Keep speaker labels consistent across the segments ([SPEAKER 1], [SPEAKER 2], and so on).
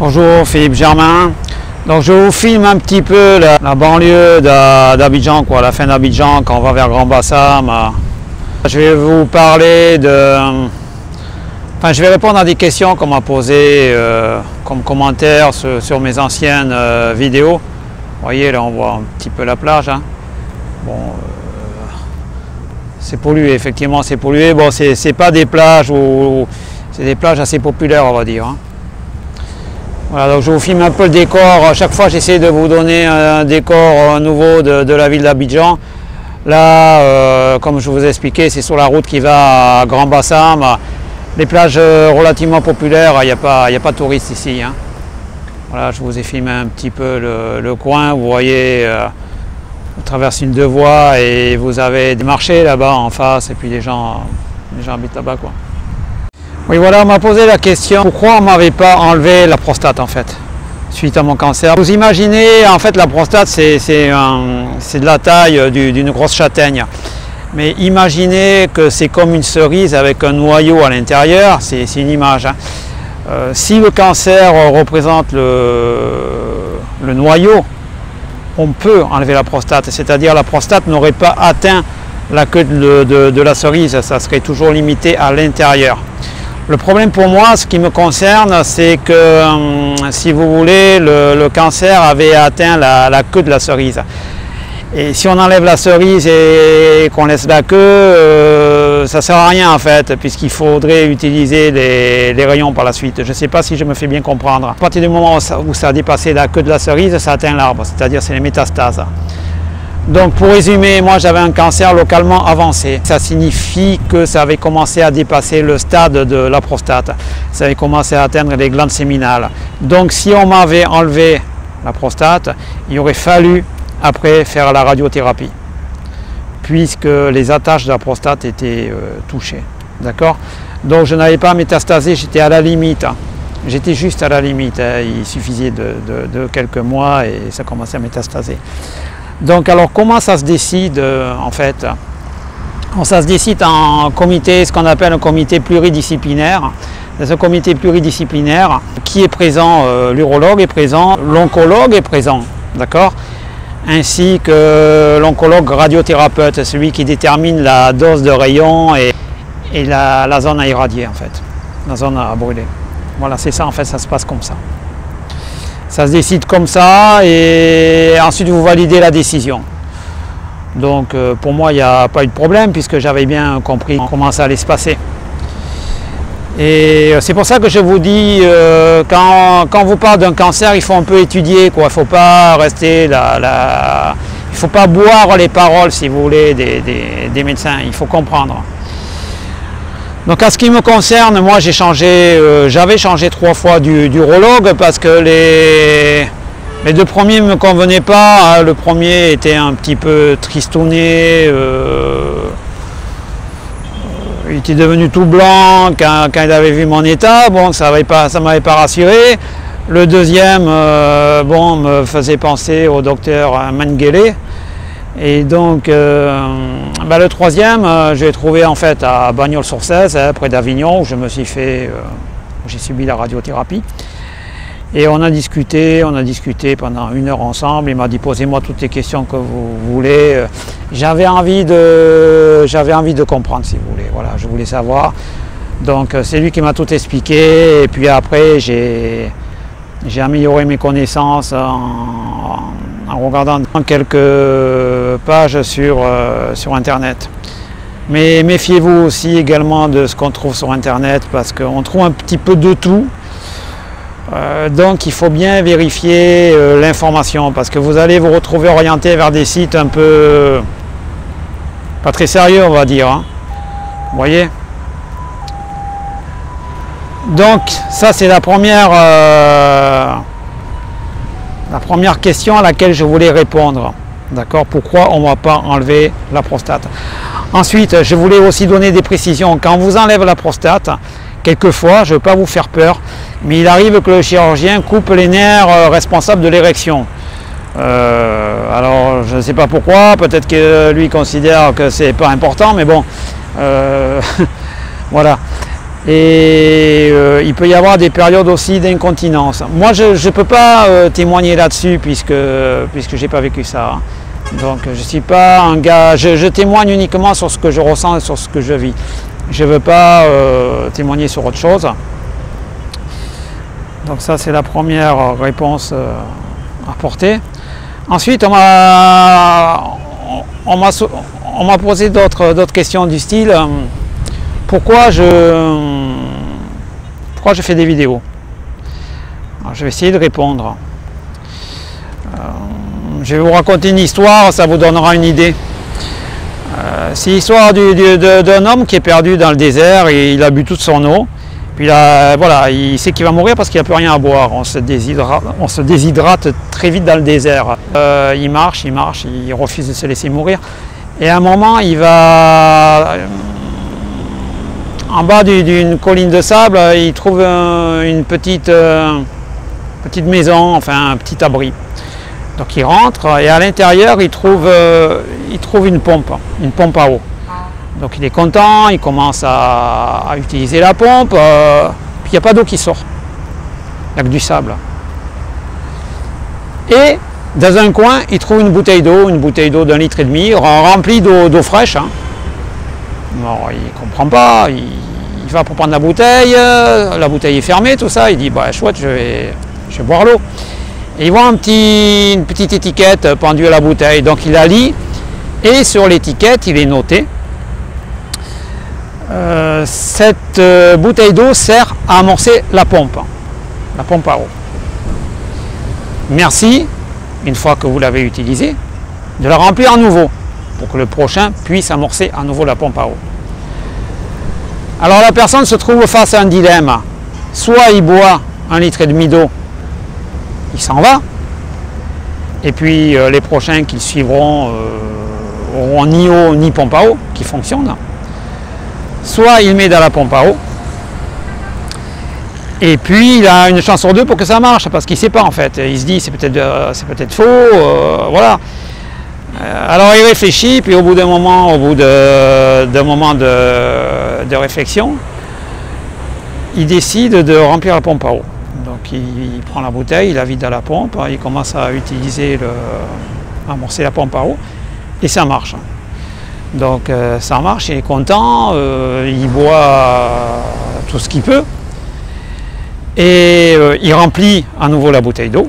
[SPEAKER 1] Bonjour, Philippe Germain. Donc je vous filme un petit peu la banlieue d'Abidjan, la fin d'Abidjan quand on va vers Grand Bassam. Je vais vous parler je vais répondre à des questions qu'on m'a posées comme commentaires sur mes anciennes vidéos. Vous voyez, là on voit un petit peu la plage. Hein. Bon, c'est pollué, effectivement c'est pollué. Bon, c'est pas des plages c'est des plages assez populaires, on va dire. Hein. Voilà, donc je vous filme un peu le décor. À chaque fois, j'essaie de vous donner un décor nouveau de la ville d'Abidjan. Là, comme je vous ai expliqué, c'est sur la route qui va à Grand Bassam. Les plages relativement populaires, il n'y a pas de touristes ici. Hein. Voilà, je vous ai filmé un petit peu le coin. Vous voyez, on traverse une deux voies et vous avez des marchés là-bas en face et puis les gens habitent là-bas, quoi. Oui, voilà, on m'a posé la question, pourquoi on ne m'avait pas enlevé la prostate en fait, suite à mon cancer. Vous imaginez, en fait, la prostate, c'est de la taille d'une grosse châtaigne. Mais imaginez que c'est comme une cerise avec un noyau à l'intérieur, c'est une image. Hein. Si le cancer représente le noyau, on peut enlever la prostate, c'est-à-dire la prostate n'aurait pas atteint la queue de la cerise, ça serait toujours limité à l'intérieur. Le problème pour moi, ce qui me concerne, c'est que, si vous voulez, le cancer avait atteint la queue de la cerise. Et si on enlève la cerise et qu'on laisse la queue, ça ne sert à rien en fait, puisqu'il faudrait utiliser les rayons par la suite. Je ne sais pas si je me fais bien comprendre. À partir du moment où ça a dépassé la queue de la cerise, ça atteint l'arbre, c'est-à-dire c'est les métastases. Donc pour résumer, moi j'avais un cancer localement avancé. Ça signifie que ça avait commencé à dépasser le stade de la prostate. Ça avait commencé à atteindre les glandes séminales. Donc si on m'avait enlevé la prostate, il aurait fallu après faire la radiothérapie, puisque les attaches de la prostate étaient touchées. D'accord? Donc je n'avais pas métastasé, j'étais à la limite. J'étais juste à la limite. Il suffisait de quelques mois et ça commençait à métastaser. Donc alors comment ça se décide en fait? Ça se décide en comité, ce qu'on appelle un comité pluridisciplinaire. Dans un comité pluridisciplinaire qui est présent, l'urologue est présent, l'oncologue est présent, d'accord? Ainsi que l'oncologue radiothérapeute, celui qui détermine la dose de rayon et la zone à irradier en fait, la zone à brûler. Voilà, c'est ça en fait, ça se passe comme ça. Ça se décide comme ça et ensuite vous validez la décision. Donc pour moi il n'y a pas eu de problème puisque j'avais bien compris comment ça allait se passer. Et c'est pour ça que je vous dis, quand vous parle d'un cancer, il faut un peu étudier, quoi. Il ne faut pas rester il ne faut pas boire les paroles, si vous voulez, des médecins, il faut comprendre. Donc à ce qui me concerne, moi j'avais changé 3 fois d'urologue parce que les 2 premiers ne me convenaient pas. Hein. Le premier était un petit peu tristouné, il était devenu tout blanc quand il avait vu mon état, bon ça ne m'avait pas rassuré. Le deuxième me faisait penser au docteur Mengele. Et donc, le troisième, je l'ai trouvé en fait à Bagnols-sur-Cèze, près d'Avignon, où j'ai subi la radiothérapie. Et on a discuté pendant 1 heure ensemble. Il m'a dit posez-moi toutes les questions que vous voulez. J'avais envie de comprendre, si vous voulez. Voilà, je voulais savoir. Donc c'est lui qui m'a tout expliqué. Et puis après, j'ai amélioré mes connaissances en regardant quelques pages sur Internet. Mais méfiez-vous aussi également de ce qu'on trouve sur Internet parce qu'on trouve un petit peu de tout. Donc il faut bien vérifier l'information parce que vous allez vous retrouver orienté vers des sites un peu pas très sérieux, on va dire. Hein. Vous voyez? Donc ça c'est la première question à laquelle je voulais répondre. D'accord? Pourquoi on ne va pas enlever la prostate? Ensuite, je voulais aussi donner des précisions. Quand on vous enlève la prostate, quelquefois, je ne veux pas vous faire peur, mais il arrive que le chirurgien coupe les nerfs responsables de l'érection. Alors, je ne sais pas pourquoi, peut-être que lui considère que c'est pas important, mais bon, voilà. Et il peut y avoir des périodes aussi d'incontinence. Moi, je ne peux pas témoigner là-dessus puisque je n'ai pas vécu ça. Hein. Donc, je ne suis pas un gars... Je témoigne uniquement sur ce que je ressens et sur ce que je vis. Je ne veux pas témoigner sur autre chose. Donc ça, c'est la première réponse apportée. Ensuite, on m'a posé d'autres questions du style pourquoi je fais des vidéos. Alors, je vais essayer de répondre. Je vais vous raconter une histoire, ça vous donnera une idée. C'est l'histoire d'un homme qui est perdu dans le désert et il a bu toute son eau. Puis là, voilà, il sait qu'il va mourir parce qu'il n'a plus rien à boire. On se déshydrate très vite dans le désert. Il marche, il refuse de se laisser mourir. Et à un moment, il va en bas d'une colline de sable, il trouve une petite maison, enfin un petit abri. Donc il rentre et à l'intérieur, il trouve une pompe à eau. Donc il est content, il commence à utiliser la pompe, puis il n'y a pas d'eau qui sort. Il n'y a que du sable. Et dans un coin, il trouve une bouteille d'eau d'1,5 litre remplie d'eau fraîche. Hein. Alors, il ne comprend pas, il va pour prendre la bouteille est fermée, tout ça, il dit bah chouette, je vais boire l'eau. Et il voit une petite étiquette pendue à la bouteille, donc il la lit, et sur l'étiquette, il est noté cette bouteille d'eau sert à amorcer la pompe à eau. Merci, une fois que vous l'avez utilisée, de la remplir à nouveau, pour que le prochain puisse amorcer à nouveau la pompe à eau. Alors la personne se trouve face à un dilemme. Soit il boit 1,5 litre d'eau, il s'en va, et puis les prochains qui le suivront auront ni eau ni pompe à eau qui fonctionne. Soit il met dans la pompe à eau, et puis il a une chance sur deux pour que ça marche, parce qu'il ne sait pas en fait. Il se dit c'est peut-être faux, voilà. Alors il réfléchit, puis au bout d'un moment, de réflexion, il décide de remplir la pompe à eau. Donc il prend la bouteille, il la vide dans la pompe, il commence à amorcer la pompe à eau, et ça marche. Donc ça marche, il est content, il boit tout ce qu'il peut, et il remplit à nouveau la bouteille d'eau,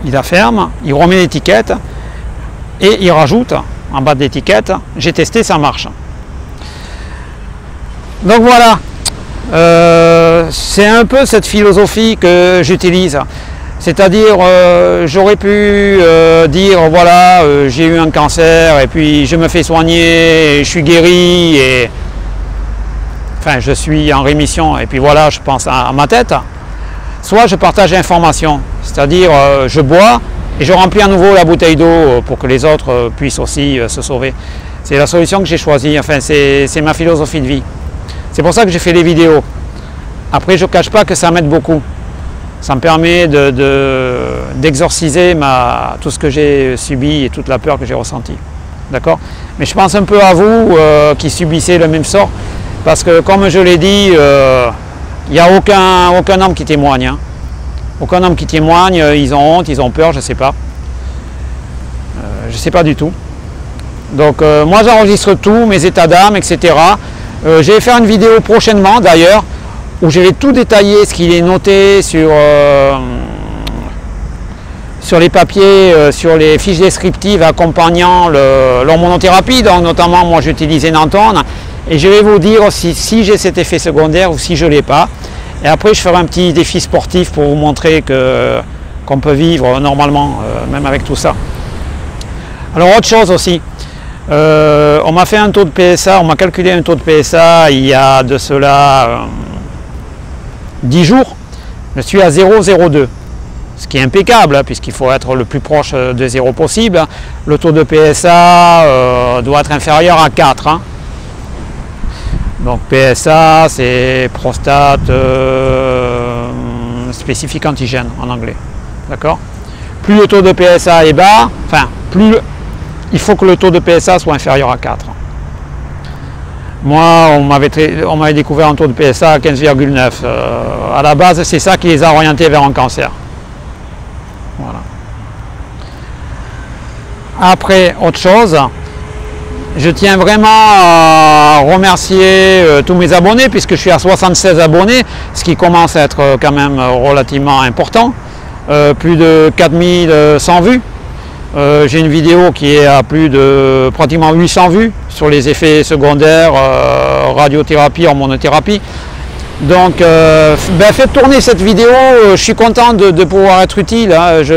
[SPEAKER 1] il la ferme, il remet l'étiquette, et il rajoute en bas de l'étiquette « J'ai testé, ça marche ». Donc voilà, c'est un peu cette philosophie que j'utilise. C'est-à-dire, j'aurais pu dire, voilà, j'ai eu un cancer et puis je me fais soigner, et je suis guéri, et enfin, je suis en rémission, et puis voilà, je pense à ma tête. Soit je partage l'information, c'est-à-dire, je bois et je remplis à nouveau la bouteille d'eau pour que les autres puissent aussi se sauver. C'est la solution que j'ai choisie, enfin, c'est ma philosophie de vie. C'est pour ça que j'ai fait les vidéos. Après, je ne cache pas que ça m'aide beaucoup. Ça me permet d'exorciser tout ce que j'ai subi et toute la peur que j'ai ressentie. D'accord? Mais je pense un peu à vous qui subissez le même sort, parce que comme je l'ai dit, il n'y a aucun homme qui témoigne. Hein. Aucun homme qui témoigne, ils ont honte, ils ont peur, je ne sais pas. Je ne sais pas du tout. Donc moi j'enregistre tout, mes états d'âme, etc. Je vais faire une vidéo prochainement d'ailleurs, où je vais tout détailler, ce qu'il est noté sur les papiers, sur les fiches descriptives accompagnant l'hormonothérapie. Donc notamment, moi j'utilise Enantone, et je vais vous dire si j'ai cet effet secondaire ou si je ne l'ai pas. Et après, je ferai un petit défi sportif pour vous montrer qu'on peut vivre normalement, même avec tout ça. Alors autre chose aussi, on m'a fait un taux de PSA, on m'a calculé un taux de PSA il y a de cela 10 jours, je suis à 0,02, ce qui est impeccable, hein, puisqu'il faut être le plus proche de 0 possible. Le taux de PSA doit être inférieur à 4. Hein. Donc PSA, c'est prostate spécifique antigène en anglais. D'accord? Plus le taux de PSA est bas, enfin, plus il faut que le taux de PSA soit inférieur à 4. Moi, on m'avait découvert un taux de PSA à 15,9. À la base, c'est ça qui les a orientés vers un cancer. Voilà. Après, autre chose, je tiens vraiment à remercier tous mes abonnés, puisque je suis à 76 abonnés, ce qui commence à être quand même relativement important. Plus de 4100 vues. J'ai une vidéo qui est à plus de pratiquement 800 vues sur les effets secondaires, radiothérapie, hormonothérapie. Donc faites tourner cette vidéo, je suis content de pouvoir être utile, hein. Je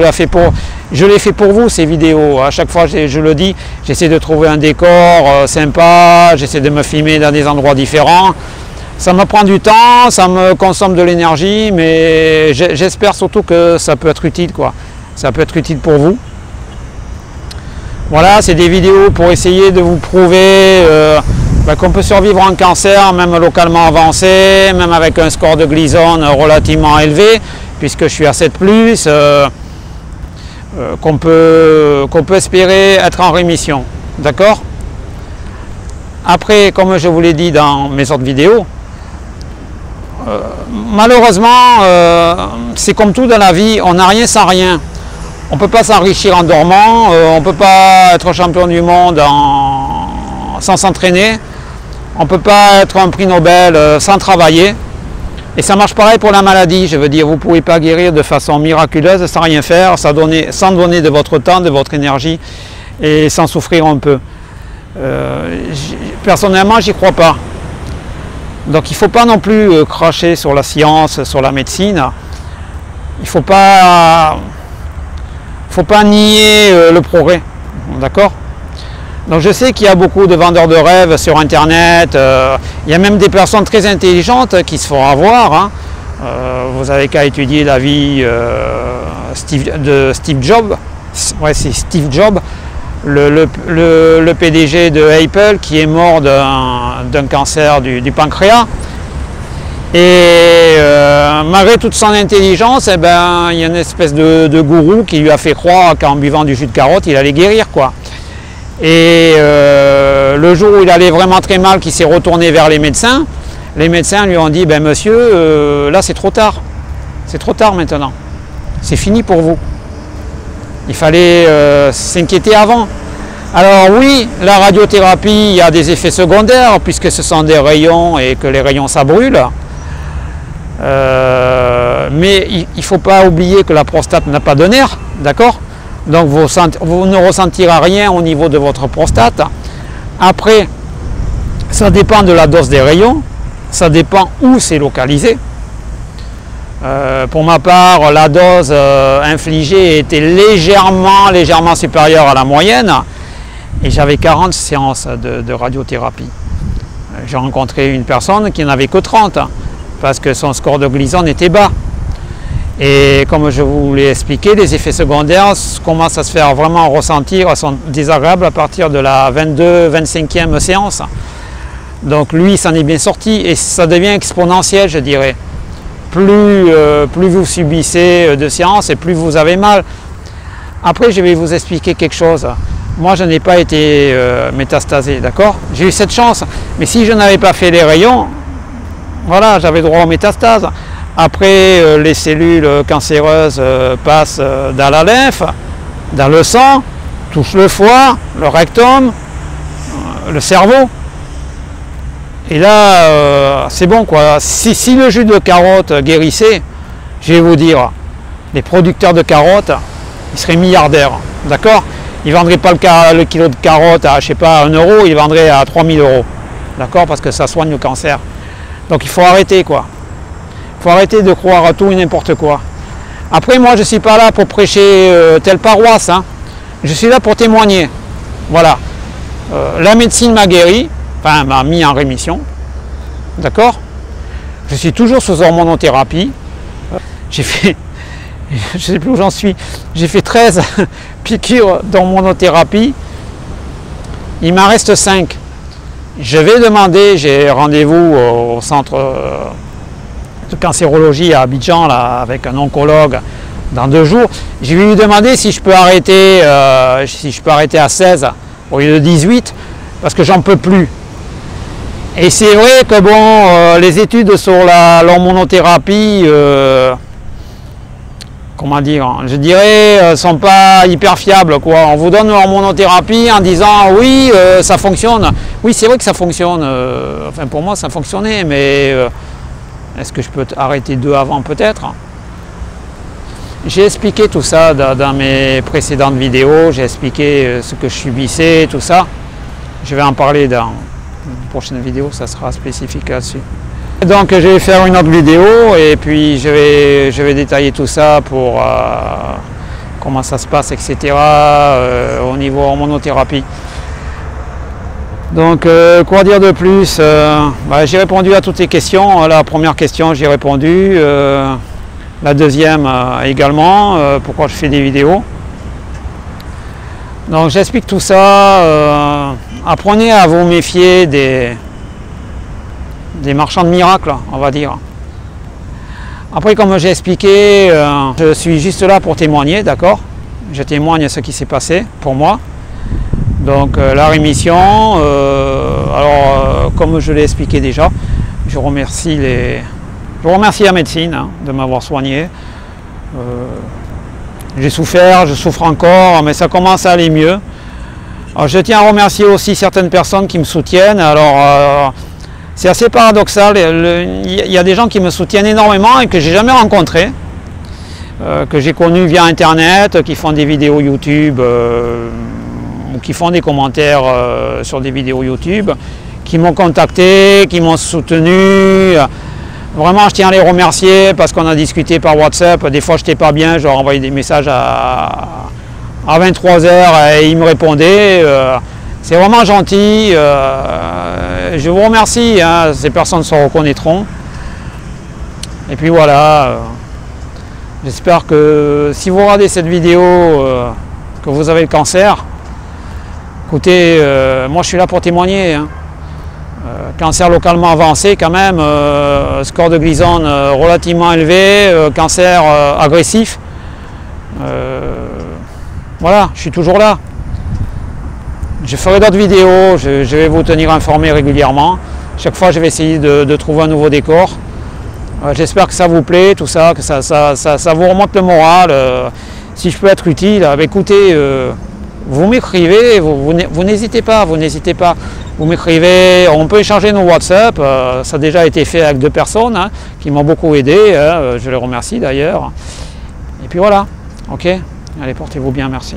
[SPEAKER 1] l'ai fait pour vous ces vidéos. À chaque fois je le dis, j'essaie de trouver un décor sympa, j'essaie de me filmer dans des endroits différents. Ça me prend du temps, ça me consomme de l'énergie, mais j'espère surtout que ça peut être utile, quoi. Ça peut être utile pour vous. Voilà, c'est des vidéos pour essayer de vous prouver qu'on peut survivre en cancer, même localement avancé, même avec un score de Gleason relativement élevé, puisque je suis à 7+, qu'on peut espérer être en rémission. D'accord? Après, comme je vous l'ai dit dans mes autres vidéos, malheureusement, c'est comme tout dans la vie, on n'a rien sans rien. On ne peut pas s'enrichir en dormant, on ne peut pas être champion du monde sans s'entraîner, on ne peut pas être un prix Nobel sans travailler. Et ça marche pareil pour la maladie, je veux dire, vous ne pouvez pas guérir de façon miraculeuse sans rien faire, sans donner de votre temps, de votre énergie et sans souffrir un peu. Personnellement, j'y crois pas. Donc il ne faut pas non plus cracher sur la science, sur la médecine. Il ne faut pas nier le progrès. D'accord? Donc je sais qu'il y a beaucoup de vendeurs de rêves sur Internet. Il y a même des personnes très intelligentes qui se font avoir. Hein. Vous n'avez qu'à étudier la vie de Steve Jobs. Ouais, c'est Steve Jobs, le PDG de Apple, qui est mort d'un cancer du pancréas. Et malgré toute son intelligence, eh ben, il y a une espèce de gourou qui lui a fait croire qu'en buvant du jus de carotte, il allait guérir, quoi. Et le jour où il allait vraiment très mal, qu'il s'est retourné vers les médecins lui ont dit, ben monsieur, là c'est trop tard. C'est trop tard maintenant. C'est fini pour vous. Il fallait s'inquiéter avant. Alors oui, la radiothérapie, il y a des effets secondaires, puisque ce sont des rayons et que les rayons ça brûle. Mais il ne faut pas oublier que la prostate n'a pas de nerfs, d'accord? Donc vous ne ressentirez rien au niveau de votre prostate. Après, ça dépend de la dose des rayons, ça dépend où c'est localisé. Pour ma part, la dose infligée était légèrement supérieure à la moyenne, et j'avais 40 séances de radiothérapie. J'ai rencontré une personne qui n'en avait que 30, parce que son score de Gleason était bas. Et comme je vous l'ai expliqué, les effets secondaires commencent à se faire vraiment ressentir, sont désagréables à partir de la 22-25e séance. Donc lui, il s'en est bien sorti, et ça devient exponentiel, je dirais. Plus vous subissez de séances et plus vous avez mal. Après, je vais vous expliquer quelque chose. Moi, je n'ai pas été métastasé, d'accord? J'ai eu cette chance, mais si je n'avais pas fait les rayons, voilà, j'avais droit aux métastases. Après, les cellules cancéreuses passent dans la lymphe, dans le sang, touchent le foie, le rectum, le cerveau. Et là, c'est bon, quoi. Si le jus de carotte guérissait, je vais vous dire, les producteurs de carottes, ils seraient milliardaires, d'accord? Ils ne vendraient pas le kilo de carottes à, je sais pas, 1 euro, ils vendraient à 3000 euros, d'accord? Parce que ça soigne le cancer. Donc il faut arrêter, quoi. Il faut arrêter de croire à tout et n'importe quoi. Après, moi, je ne suis pas là pour prêcher telle paroisse, hein. Je suis là pour témoigner. Voilà. La médecine m'a guéri, enfin, m'a mis en rémission. D'accord? Je suis toujours sous hormonothérapie. J'ai fait, je ne sais plus où j'en suis, j'ai fait 13 piqûres d'hormonothérapie. Il m'en reste 5. Je vais demander, j'ai rendez-vous au centre de cancérologie à Abidjan, là, avec un oncologue dans 2 jours. Je vais lui demander si je peux arrêter, à 16 au lieu de 18, parce que j'en peux plus. Et c'est vrai que bon, les études sur l'hormonothérapie, comment dire, je dirais, sont pas hyper fiables, quoi. On vous donne l'hormonothérapie en disant oui, ça fonctionne. Oui, c'est vrai que ça fonctionne. Enfin, pour moi, ça fonctionnait, mais est-ce que je peux arrêter 2 avant, peut-être? J'ai expliqué tout ça dans mes précédentes vidéos. J'ai expliqué ce que je subissais, tout ça. Je vais en parler dans une prochaine vidéo, ça sera spécifique là-dessus. Donc je vais faire une autre vidéo et puis je vais détailler tout ça pour comment ça se passe, etc. Au niveau hormonothérapie. Donc quoi dire de plus, j'ai répondu à toutes les questions. La première question j'ai répondu, la deuxième également, pourquoi je fais des vidéos. Donc j'explique tout ça. Apprenez à vous méfier des marchands de miracles, on va dire. Après, comme j'ai expliqué, je suis juste là pour témoigner, d'accord? Je témoigne ce qui s'est passé pour moi. Donc la rémission, comme je l'ai expliqué déjà, je remercie la médecine de m'avoir soigné. J'ai souffert, je souffre encore, mais ça commence à aller mieux. Alors, je tiens à remercier aussi certaines personnes qui me soutiennent. Alors, c'est assez paradoxal. Il y a des gens qui me soutiennent énormément et que j'ai jamais rencontrés, que j'ai connus via Internet, qui font des vidéos YouTube, ou qui font des commentaires sur des vidéos YouTube, qui m'ont contacté, qui m'ont soutenu. Vraiment, je tiens à les remercier parce qu'on a discuté par WhatsApp. Des fois, je n'étais pas bien, je leur envoyais des messages à 23 h et ils me répondaient. C'est vraiment gentil. Je vous remercie. Ces personnes se reconnaîtront. Et puis voilà. J'espère que si vous regardez cette vidéo, que vous avez le cancer, écoutez, moi je suis là pour témoigner. Cancer localement avancé quand même, score de Gleason relativement élevé, cancer agressif. Voilà, je suis toujours là. Je ferai d'autres vidéos, je vais vous tenir informé régulièrement. Chaque fois, je vais essayer de trouver un nouveau décor. J'espère que ça vous plaît, tout ça, que ça vous remonte le moral. Si je peux être utile, écoutez, vous m'écrivez, vous n'hésitez pas, Vous m'écrivez, on peut échanger nos WhatsApp, ça a déjà été fait avec 2 personnes qui m'ont beaucoup aidé, je les remercie d'ailleurs. Et puis voilà, ok, allez, portez-vous bien, merci.